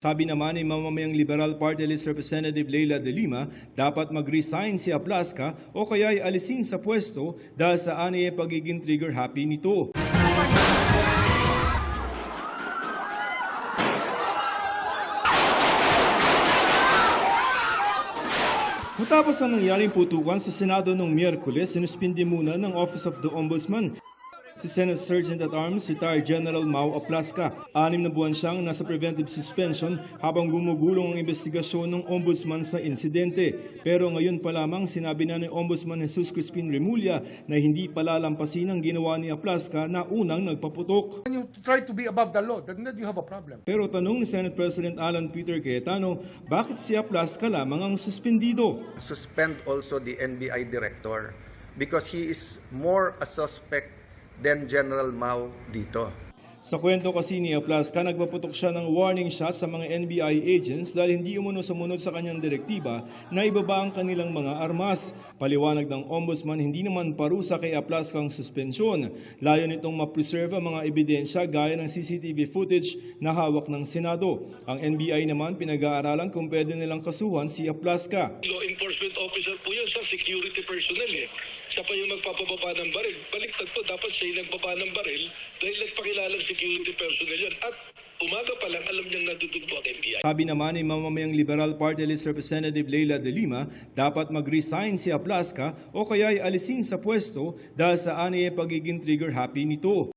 Sabi naman ni mamamayang Liberal Party List Representative Leila de Lima, dapat mag-resign si Aplasca o kaya ay alisin sa pwesto dahil sa aniyay pagiging trigger happy nito. Matapos ang nangyaring putukan sa Senado noong Miyerkules, sinuspindi muna ng Office of the Ombudsman si Senate Sergeant-at-Arms retired General Mau Aplasca. 6 na buwan siyang nasa preventive suspension habang gumugulong ang investigasyon ng Ombudsman sa insidente. Pero ngayon pa lamang sinabi na ni Ombudsman Jesus Crispin Remulla na hindi palalampasin ang ginawa ni Aplasca na unang nagpaputok. When you try to be above the law, then you have a problem. Pero tanong ni Senate President Alan Peter Cayetano, bakit si Aplasca lamang ang suspendido? Suspend also the NBI director because he is more a suspect than General Mau dito. Sa kwento kasi ni Aplasca, nagpaputok siya ng warning shot sa mga NBI agents dahil hindi umuno sumunod sa kanyang direktiba na ibaba ang kanilang mga armas. Paliwanag ng Ombudsman, hindi naman parusa kay Aplasca ang suspensyon. Layo nitong ma-preserve ang mga ebidensya gaya ng CCTV footage na hawak ng Senado. Ang NBI naman pinag-aaralan kung pwede nilang kasuhan si Aplasca. Law enforcement officer po yun sa security personnel eh. Siya pa yung magpapababa ng baril. Baliktad po, dapat siya yung nagbaba ng baril dahil nagpakilalang security personnel yun. At umaga pa lang, alam niyang natutugpo ang NBI. Sabi naman ni mamamayang Liberal Party List Representative Leila de Lima, dapat mag-resign si Aplasca o kaya ay alisin sa pwesto dahil sa aniyay pagiging trigger happy nito.